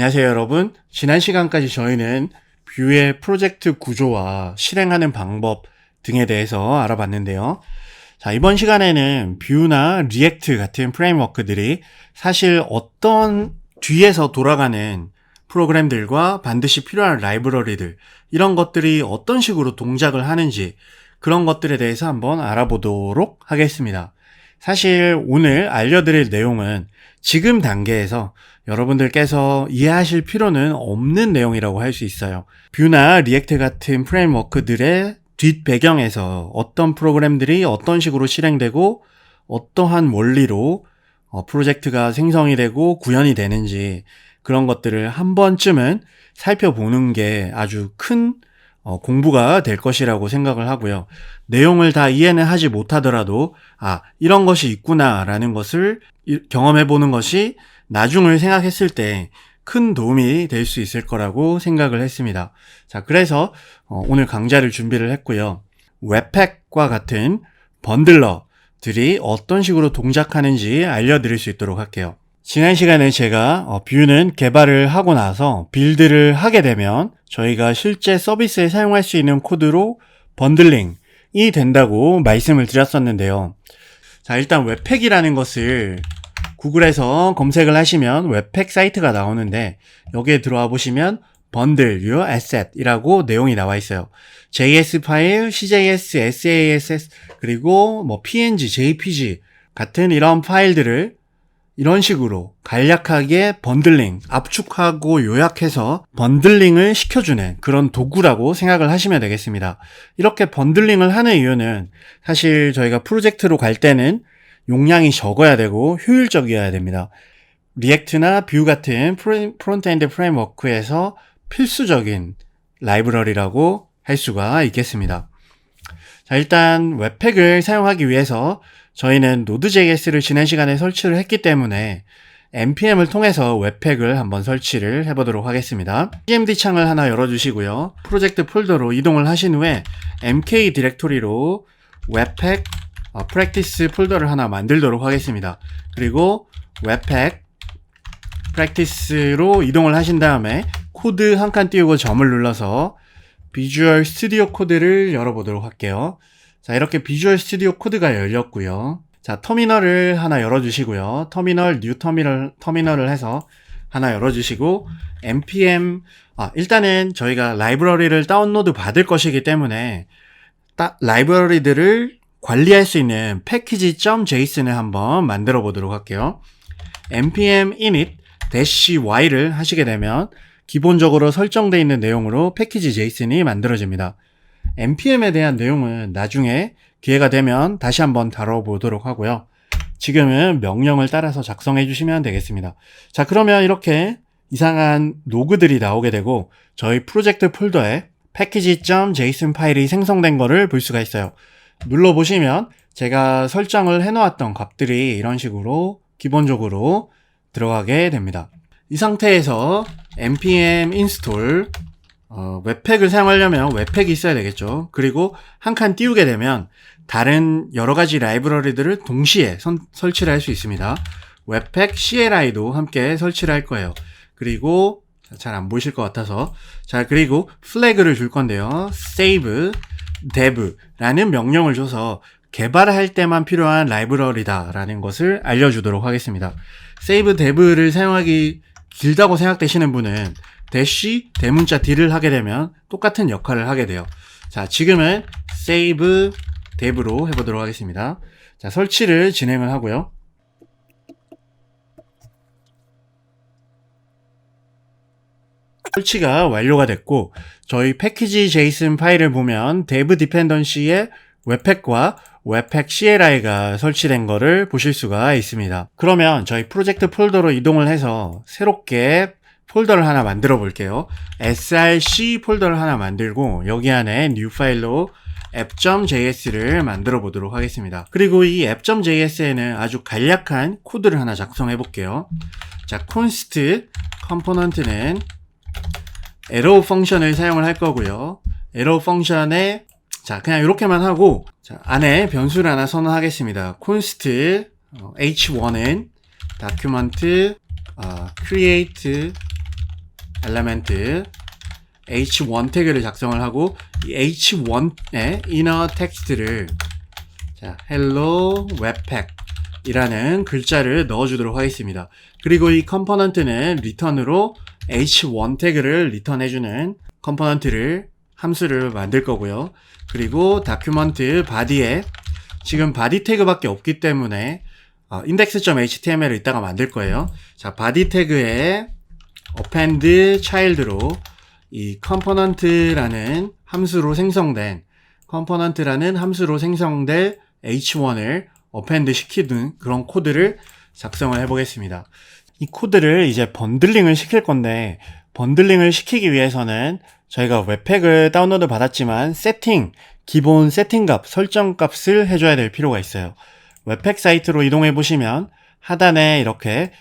안녕하세요 여러분. 지난 시간까지 저희는 뷰의 프로젝트 구조와 실행하는 방법 등에 대해서 알아봤는데요. 자, 이번 시간에는 뷰나 리액트 같은 프레임워크들이 사실 어떤 뒤에서 돌아가는 프로그램들과 반드시 필요한 라이브러리들, 이런 것들이 어떤 식으로 동작을 하는지, 그런 것들에 대해서 한번 알아보도록 하겠습니다. 사실 오늘 알려드릴 내용은 지금 단계에서 여러분들께서 이해하실 필요는 없는 내용이라고 할 수 있어요. 뷰나 리액트 같은 프레임워크들의 뒷배경에서 어떤 프로그램들이 어떤 식으로 실행되고 어떠한 원리로 프로젝트가 생성이 되고 구현이 되는지, 그런 것들을 한 번쯤은 살펴보는 게 아주 큰 공부가 될 것이라고 생각을 하고요. 내용을 다 이해는 하지 못하더라도 이런 것이 있구나 라는 것을 경험해 보는 것이 나중을 생각했을 때 큰 도움이 될 수 있을 거라고 생각을 했습니다. 자, 그래서 오늘 강좌를 준비를 했고요. 웹팩과 같은 번들러들이 어떤 식으로 동작하는지 알려드릴 수 있도록 할게요. 지난 시간에 제가 뷰는 개발을 하고 나서 빌드를 하게 되면 저희가 실제 서비스에 사용할 수 있는 코드로 번들링이 된다고 말씀을 드렸었는데요. 자, 일단 웹팩이라는 것을 구글에서 검색을 하시면 웹팩 사이트가 나오는데, 여기에 들어와 보시면 Bundle Your Asset 이라고 내용이 나와 있어요. JS 파일, CJS, SASS, 그리고 PNG, JPG 같은 이런 파일들을 이런 식으로 간략하게 번들링, 압축하고 요약해서 번들링을 시켜주는 그런 도구라고 생각을 하시면 되겠습니다. 이렇게 번들링을 하는 이유는 사실 저희가 프로젝트로 갈 때는 용량이 적어야 되고 효율적이어야 됩니다. 리액트나 뷰 같은 프론트엔드 프레임워크에서 필수적인 라이브러리라고 할 수가 있겠습니다. 자, 일단 웹팩을 사용하기 위해서 저희는 Node.js를 지난 시간에 설치를 했기 때문에 npm을 통해서 웹팩을 한번 설치를 해보도록 하겠습니다. cmd 창을 하나 열어주시고요. 프로젝트 폴더로 이동을 하신 후에 mk 디렉토리로 웹팩 프랙티스 폴더를 하나 만들도록 하겠습니다. 그리고 웹팩 프랙티스로 이동을 하신 다음에 코드 한 칸 띄우고 점을 눌러서 비주얼 스튜디오 코드를 열어보도록 할게요. 자, 이렇게 비주얼 스튜디오 코드가 열렸고요. 자, 터미널을 하나 열어주시고요. 뉴 터미널을 해서 하나 열어주시고 npm 일단은 저희가 라이브러리를 다운로드 받을 것이기 때문에 라이브러리들을 관리할 수 있는 package.json을 한번 만들어 보도록 할게요. npm init-y를 하시게 되면 기본적으로 설정되어 있는 내용으로 package.json이 만들어집니다. npm에 대한 내용은 나중에 기회가 되면 다시 한번 다뤄보도록 하고요. 지금은 명령을 따라서 작성해 주시면 되겠습니다. 자, 그러면 이렇게 이상한 로그들이 나오게 되고 저희 프로젝트 폴더에 package.json 파일이 생성된 거를 볼 수가 있어요. 눌러보시면 제가 설정을 해놓았던 값들이 이런 식으로 기본적으로 들어가게 됩니다. 이 상태에서 npm install 웹팩을 사용하려면 웹팩이 있어야 되겠죠. 그리고 한 칸 띄우게 되면 다른 여러가지 라이브러리들을 동시에 설치를 할 수 있습니다. 웹팩 CLI도 함께 설치를 할 거예요. 그리고 잘 안 보이실 것 같아서, 자, 그리고 플래그를 줄 건데요. save dev 라는 명령을 줘서 개발할 때만 필요한 라이브러리다 라는 것을 알려주도록 하겠습니다. save dev를 사용하기 길다고 생각되시는 분은 대시 대문자 D를 하게 되면 똑같은 역할을 하게 돼요. 자, 지금은 save dev로 해보도록 하겠습니다. 자, 설치를 진행을 하고요. 설치가 완료가 됐고, 저희 package.json 파일을 보면 dev dependency에 웹팩과 웹팩 CLI가 설치된 거를 보실 수가 있습니다. 그러면 저희 프로젝트 폴더로 이동을 해서 새롭게 폴더를 하나 만들어 볼게요. src 폴더를 하나 만들고 여기 안에 new 파일로 app.js를 만들어 보도록 하겠습니다. 그리고 이 app.js에는 아주 간략한 코드를 하나 작성해 볼게요. 자, const 컴포넌트는 arrow 펑션을 사용을 할 거고요. arrow 펑션에 그냥 이렇게만 하고, 자, 안에 변수를 하나 선언하겠습니다. const h1은 document create 엘리멘트 h1 태그를 작성을 하고 이 h1의 inner 텍스트를 자, hello webpack 이라는 글자를 넣어주도록 하겠습니다. 그리고 이 컴포넌트는 리턴으로 h1 태그를 리턴해주는 컴포넌트를 함수를 만들 거고요. 그리고 다큐먼트 바디에 지금 바디 태그밖에 없기 때문에 index.html을 이따가 만들 거예요. 자, 바디 태그에 append child로 이 컴포넌트라는 함수로 생성된 h1을 append 시키는 그런 코드를 작성을 해보겠습니다. 이 코드를 이제 번들링을 시킬 건데 번들링을 시키기 위해서는 저희가 웹팩을 다운로드 받았지만 기본 세팅값, 설정값을 해줘야 될 필요가 있어요. 웹팩 사이트로 이동해 보시면 하단에 이렇게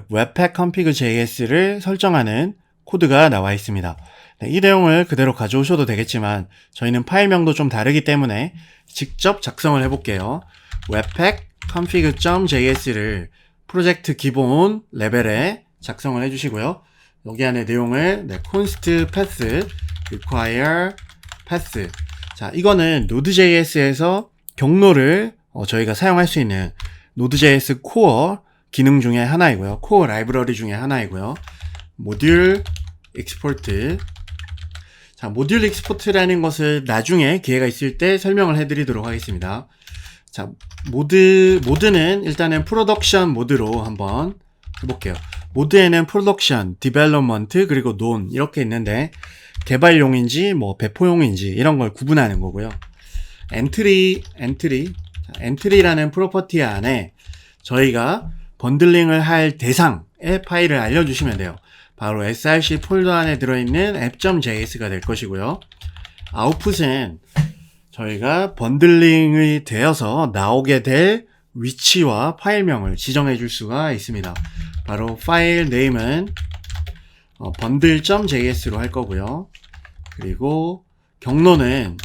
웹팩 config JS를 설정하는 코드가 나와 있습니다. 네, 이 내용을 그대로 가져오셔도 되겠지만 저희는 파일명도 좀 다르기 때문에 직접 작성을 해볼게요. 웹팩 config.js를 프로젝트 기본 레벨에 작성을 해주시고요. 여기 안에 내용을 const path require path. 자, 이거는 Node.js에서 경로를 저희가 사용할 수 있는 Node.js 코어 기능 중에 하나이고요. 코어 라이브러리 중에 하나이고요. 모듈 익스포트. 자, 모듈 익스포트라는 것을 나중에 기회가 있을 때 설명을 해드리도록 하겠습니다. 자, 모드는 일단은 프로덕션 모드로 한번 해볼게요. 모드에는 프로덕션, 디벨롭먼트, 그리고 논 이렇게 있는데 개발용인지 뭐 배포용인지 이런 걸 구분하는 거고요. 엔트리라는 프로퍼티 안에 저희가 번들링을 할 대상의 파일을 알려주시면 돼요. 바로 src 폴더 안에 들어있는 app.js가 될 것이고요. 아웃풋은 저희가 번들링이 되어서 나오게 될 위치와 파일명을 지정해 줄 수가 있습니다. 바로 파일 네임은 bundle.js로 할 거고요. 그리고 경로는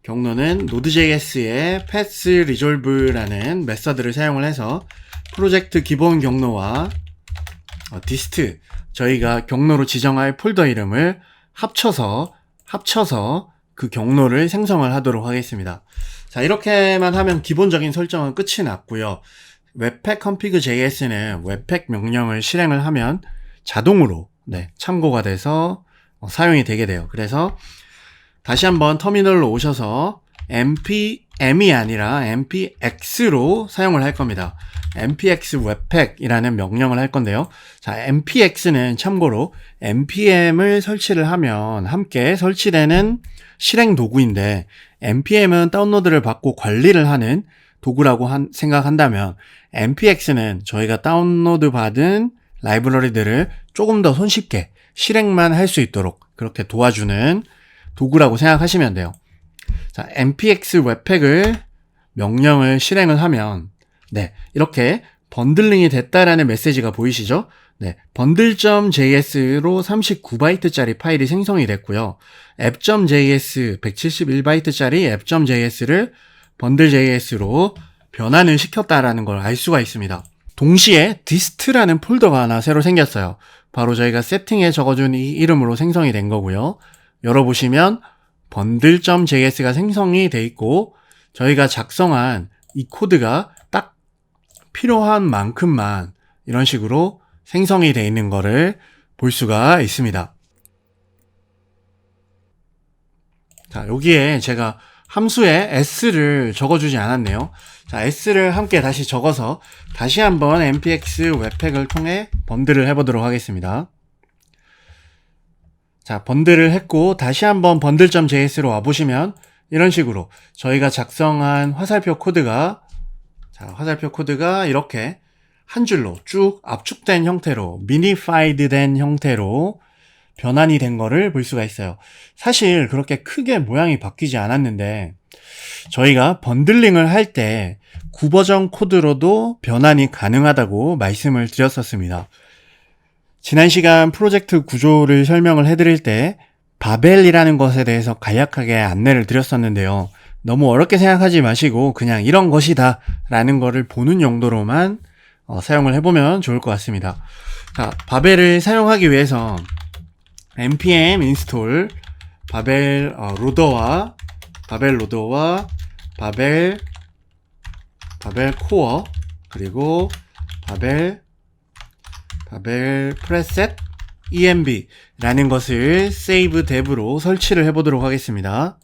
Node.js의 pathResolve라는 메서드를 사용을 해서 프로젝트 기본 경로와 dist 저희가 경로로 지정할 폴더 이름을 합쳐서 그 경로를 생성을 하도록 하겠습니다. 자, 이렇게만 하면 기본적인 설정은 끝이 났고요. 웹팩 config JS는 웹팩 명령을 실행을 하면 자동으로 참고가 돼서 사용이 되게 돼요. 그래서 다시 한번 터미널로 오셔서 npm이 아니라 npx로 사용을 할 겁니다. npx webpack이라는 명령을 할 건데요. 자, npx는 참고로 npm을 설치를 하면 함께 설치되는 실행 도구인데 npm은 다운로드를 받고 관리를 하는 도구라고 생각한다면 npx는 저희가 다운로드 받은 라이브러리들을 조금 더 손쉽게 실행만 할 수 있도록 그렇게 도와주는 도구라고 생각하시면 돼요. 자, npx 웹팩을 명령을 실행을 하면 이렇게 번들링이 됐다라는 메시지가 보이시죠? bundle.js로 39바이트짜리 파일이 생성이 됐고요. app.js 171바이트짜리 app.js를 bundle.js로 변환을 시켰다라는 걸 알 수가 있습니다. 동시에 dist라는 폴더가 하나 새로 생겼어요. 바로 저희가 세팅에 적어준 이 이름으로 생성이 된 거고요. 열어보시면 bundle.js가 생성이 돼 있고 저희가 작성한 이 코드가 딱 필요한 만큼만 이런 식으로 생성이 돼 있는 거를 볼 수가 있습니다. 자, 여기에 제가 함수에 s를 적어주지 않았네요. 자, s를 함께 다시 적어서 다시 한번 npx 웹팩을 통해 번들을 해보도록 하겠습니다. 자, 번들을 했고 다시 한번 bundle.js로 와보시면 이런 식으로 저희가 작성한 화살표 코드가 이렇게 한 줄로 쭉 압축된 형태로 minified 된 형태로 변환이 된 거를 볼 수가 있어요. 사실 그렇게 크게 모양이 바뀌지 않았는데 저희가 번들링을 할 때 9버전 코드로도 변환이 가능하다고 말씀을 드렸었습니다. 지난 시간 프로젝트 구조를 설명을 해드릴 때 바벨이라는 것에 대해서 간략하게 안내를 드렸었는데요. 너무 어렵게 생각하지 마시고 그냥 이런 것이다 라는 거를 보는 용도로만 사용을 해보면 좋을 것 같습니다. 자, 바벨을 사용하기 위해서 npm install 바벨 로더와 바벨 코어 그리고 바벨 프레셋 env 라는 것을 save dev로 설치를 해보도록 하겠습니다.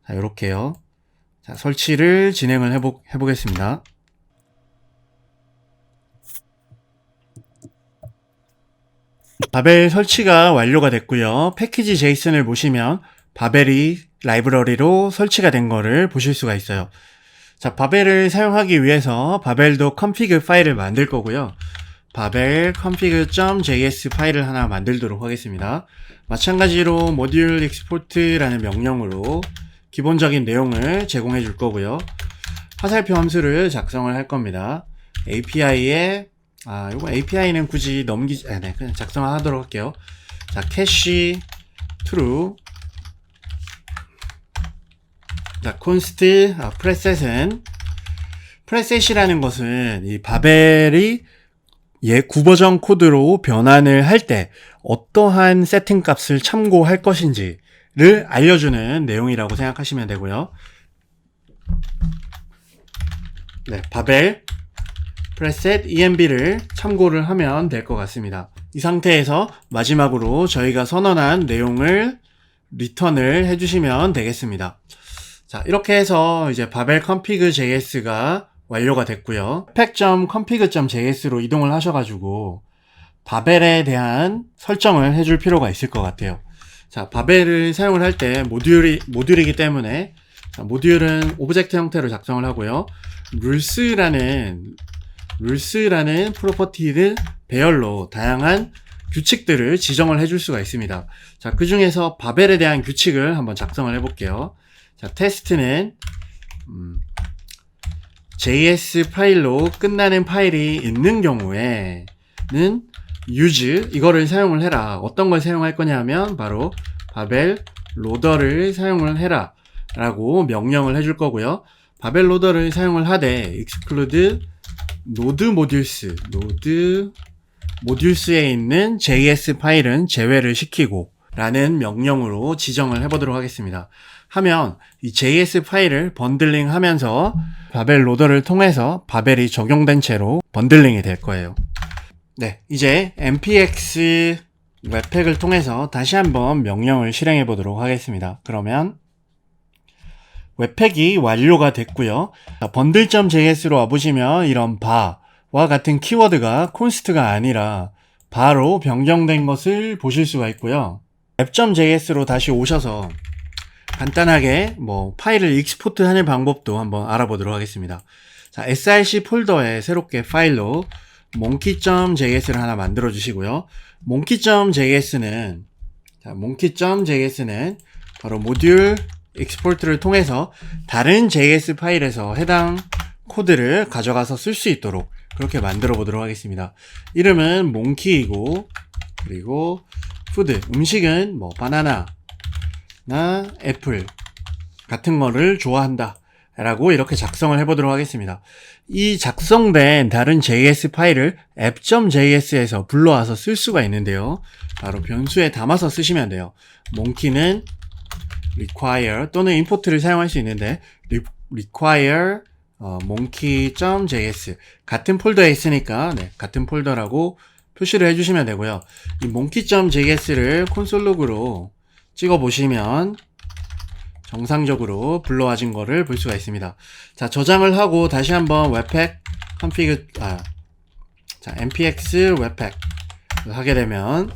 자, 요렇게요. 자, 설치를 진행을 해보겠습니다. 바벨 설치가 완료가 됐고요. 패키지 제이슨을 보시면 바벨이 라이브러리로 설치가 된 거를 보실 수가 있어요. 자, 바벨을 사용하기 위해서 바벨도 config 파일을 만들 거고요. 바벨 config.js 파일을 하나 만들도록 하겠습니다. 마찬가지로 module export라는 명령으로 기본적인 내용을 제공해 줄 거고요. 화살표 함수를 작성을 할 겁니다. API에 요거 API는 굳이 그냥 작성하도록 할게요. 자, cache true. 자, const preset이라는 것은 이 바벨이 9버전 코드로 변환을 할 때 어떠한 세팅 값을 참고할 것인지를 알려주는 내용이라고 생각하시면 되고요. 네, 바벨 preset env를 참고를 하면 될 것 같습니다. 이 상태에서 마지막으로 저희가 선언한 내용을 리턴을 해주시면 되겠습니다. 자, 이렇게 해서 이제 바벨 config.js가 완료가 됐고요. pack.config.js로 이동을 하셔가지고 바벨에 대한 설정을 해줄 필요가 있을 것 같아요. 자, 바벨을 사용을 할 때 모듈이기 때문에 자, 모듈은 오브젝트 형태로 작성을 하고요. 룰스라는 프로퍼티를 배열로 다양한 규칙들을 지정을 해줄 수가 있습니다. 자, 그 중에서 바벨에 대한 규칙을 한번 작성을 해볼게요. 자, 테스트는 JS 파일로 끝나는 파일이 있는 경우에는 use 이거를 사용을 해라. 어떤 걸 사용할 거냐면 바로 바벨 로더를 사용을 해라 라고 명령을 해줄 거고요. 바벨 로더를 사용을 하되 exclude node modules에 있는 JS 파일은 제외를 시키고 라는 명령으로 지정을 해보도록 하겠습니다. 하면 이 JS 파일을 번들링 하면서 바벨 로더를 통해서 바벨이 적용된 채로 번들링이 될 거예요. 네, 이제 npx 웹팩을 통해서 다시 한번 명령을 실행해 보도록 하겠습니다. 그러면 웹팩이 완료가 됐고요. bundle.js로 와보시면 이런 바와 같은 키워드가 const가 아니라 바로 변경된 것을 보실 수가 있고요. app.js로 다시 오셔서 간단하게 파일을 익스포트 하는 방법도 한번 알아보도록 하겠습니다. 자, src 폴더에 새롭게 파일로 monkey.js를 하나 만들어 주시고요. monkey.js는 바로 모듈 익스포트를 통해서 다른 JS 파일에서 해당 코드를 가져가서 쓸 수 있도록 그렇게 만들어 보도록 하겠습니다. 이름은 monkey이고, 그리고 푸드, 음식은 바나나나 애플 같은 거를 좋아한다 라고 이렇게 작성을 해보도록 하겠습니다. 이 작성된 다른 JS 파일을 app.js에서 불러와서 쓸 수가 있는데요. 바로 변수에 담아서 쓰시면 돼요. monkey는 require 또는 import를 사용할 수 있는데 require monkey.js 같은 폴더에 있으니까 같은 폴더라고 표시를 해주시면 되고요. 이 monkey.js를 콘솔 로그로 찍어 보시면 정상적으로 불러와진 거를 볼 수가 있습니다. 자, 저장을 하고 다시 한번 웹팩 config npx 웹팩 하게 되면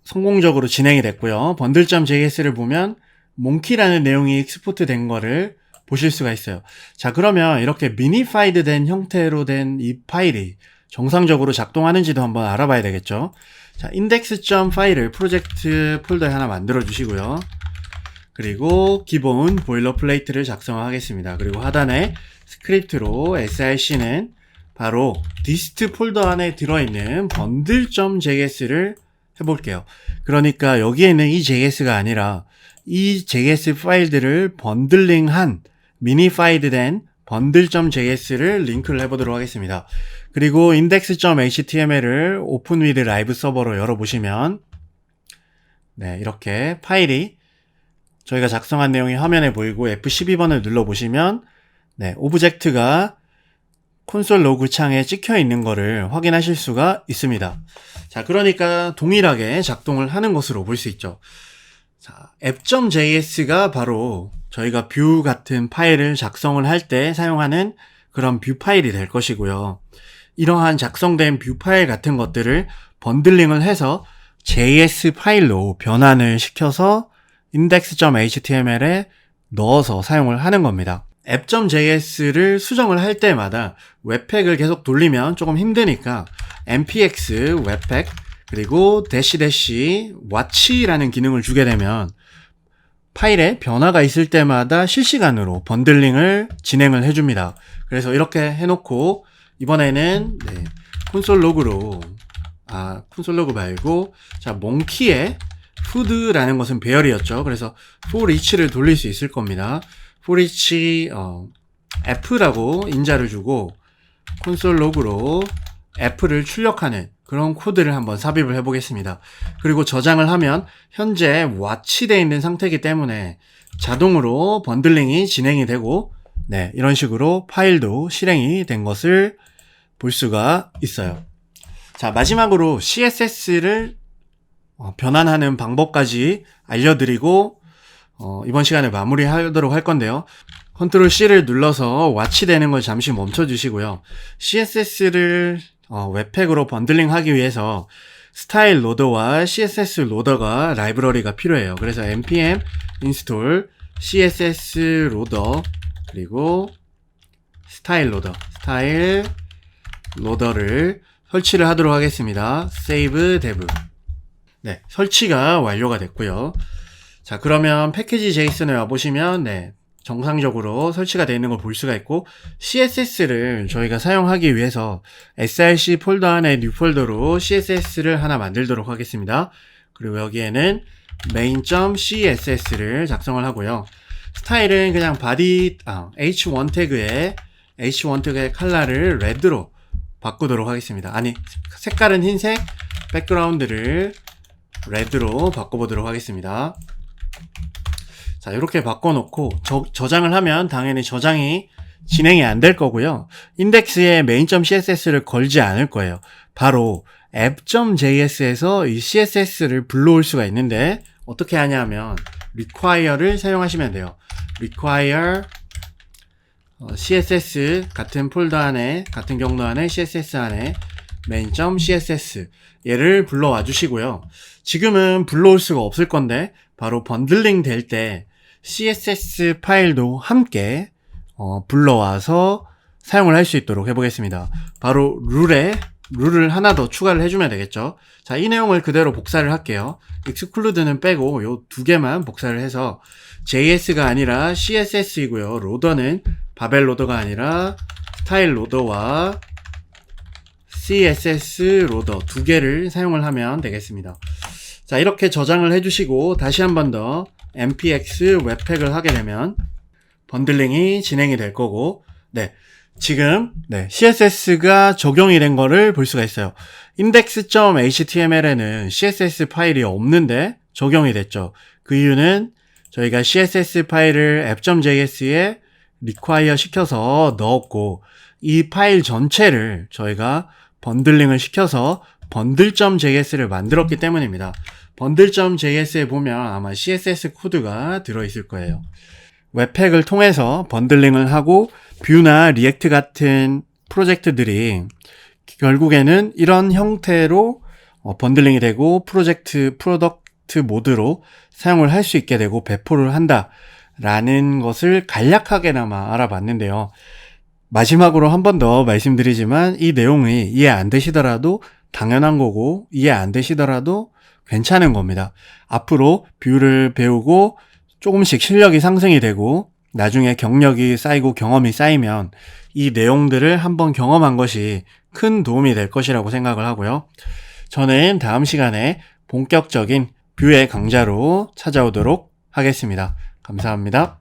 성공적으로 진행이 됐고요. bundle.js를 보면 monkey라는 내용이 익스포트 된 거를 보실 수가 있어요. 자, 그러면 이렇게 미니파이드 된 형태로 된 이 파일이 정상적으로 작동하는지도 한번 알아봐야 되겠죠. 자, index.file을 프로젝트 폴더에 하나 만들어 주시고요. 그리고 기본 보일러플레이트를 작성하겠습니다. 그리고 하단에 스크립트로 src는 바로 dist 폴더 안에 들어있는 bundle.js를 해볼게요. 그러니까 여기에는 이 JS가 아니라 이 JS 파일들을 번들링한 미니파이드 된 bundle.js를 링크를 해보도록 하겠습니다. 그리고 index.html을 오픈 위드 라이브 서버로 열어보시면 네, 이렇게 파일이 저희가 작성한 내용이 화면에 보이고 F12번을 눌러보시면 네, 오브젝트가 콘솔 로그 창에 찍혀 있는 거를 확인하실 수가 있습니다. 자, 그러니까 동일하게 작동을 하는 것으로 볼 수 있죠. 자, app.js가 바로 저희가 뷰 같은 파일을 작성을 할 때 사용하는 그런 뷰 파일이 될 것이고요. 이러한 작성된 뷰 파일 같은 것들을 번들링을 해서 JS 파일로 변환을 시켜서 index.html에 넣어서 사용을 하는 겁니다. app.js를 수정을 할 때마다 웹팩을 계속 돌리면 조금 힘드니까 npx 웹팩 그리고 watch라는 기능을 주게 되면 파일에 변화가 있을 때마다 실시간으로 번들링을 진행을 해줍니다. 그래서 이렇게 해놓고 이번에는 네, 콘솔 로그 말고 자 몽키의 food라는 것은 배열이었죠. 그래서 for each를 돌릴 수 있을 겁니다. for each f라고 인자를 주고 콘솔 로그로 f를 출력하는 그런 코드를 한번 삽입을 해보겠습니다. 그리고 저장을 하면 현재 watch되어 있는 상태이기 때문에 자동으로 번들링이 진행이 되고 네, 이런 식으로 파일도 실행이 된 것을 볼 수가 있어요. 자, 마지막으로 CSS를 변환하는 방법까지 알려드리고 이번 시간에 마무리하도록 할 건데요. 컨트롤 C를 눌러서 watch되는 걸 잠시 멈춰 주시고요. CSS를 웹팩으로 번들링 하기 위해서 스타일 로더와 CSS 로더가 라이브러리가 필요해요. 그래서 npm install css 로더 그리고 스타일 로더를 설치를 하도록 하겠습니다. save dev. 네, 설치가 완료가 됐고요. 자, 그러면 패키지 JSON에 와보시면 네, 정상적으로 설치가 되어 있는 걸 볼 수가 있고 CSS를 저희가 사용하기 위해서 src 폴더 안에 뉴 폴더로 CSS를 하나 만들도록 하겠습니다. 그리고 여기에는 main.css를 작성을 하고요. 스타일은 그냥 h1 태그의 컬러를 레드로 바꾸도록 하겠습니다. 아니, 색깔은 흰색, 백그라운드를 레드로 바꿔보도록 하겠습니다. 자, 이렇게 바꿔놓고 저장을 하면 당연히 저장이 진행이 안 될 거고요. 인덱스에 main.css를 걸지 않을 거예요. 바로 app.js에서 이 css를 불러올 수가 있는데 어떻게 하냐면 require를 사용하시면 돼요. require css 같은 폴더 안에 같은 경로 안에 css 안에 main.css 얘를 불러와 주시고요. 지금은 불러올 수가 없을 건데 바로 번들링 될 때 CSS 파일도 함께 불러와서 사용을 할 수 있도록 해보겠습니다. 바로 룰을 하나 더 추가를 해주면 되겠죠. 자, 이 내용을 그대로 복사를 할게요. exclude는 빼고 요 두 개만 복사를 해서 JS가 아니라 CSS이고요. 로더는 바벨 로더가 아니라 스타일 로더와 CSS 로더 두 개를 사용을 하면 되겠습니다. 자, 이렇게 저장을 해주시고 다시 한 번 더 npx 웹팩을 하게 되면 번들링이 진행이 될 거고 네, 지금 CSS가 적용이 된 거를 볼 수가 있어요. index.html에는 CSS 파일이 없는데 적용이 됐죠. 그 이유는 저희가 CSS 파일을 app.js에 require 시켜서 넣었고 이 파일 전체를 저희가 번들링을 시켜서 bundle.js를 만들었기 때문입니다. bundle.js에 보면 아마 CSS 코드가 들어있을 거예요. 웹팩을 통해서 번들링을 하고 뷰나 리액트 같은 프로젝트들이 결국에는 이런 형태로 번들링이 되고 프로덕트 모드로 사용을 할 수 있게 되고 배포를 한다라는 것을 간략하게나마 알아봤는데요. 마지막으로 한 번 더 말씀드리지만 이 내용이 이해 안 되시더라도 당연한 거고 이해 안 되시더라도 괜찮은 겁니다. 앞으로 뷰를 배우고 조금씩 실력이 상승이 되고 나중에 경력이 쌓이고 경험이 쌓이면 이 내용들을 한번 경험한 것이 큰 도움이 될 것이라고 생각을 하고요. 저는 다음 시간에 본격적인 뷰의 강좌로 찾아오도록 하겠습니다. 감사합니다.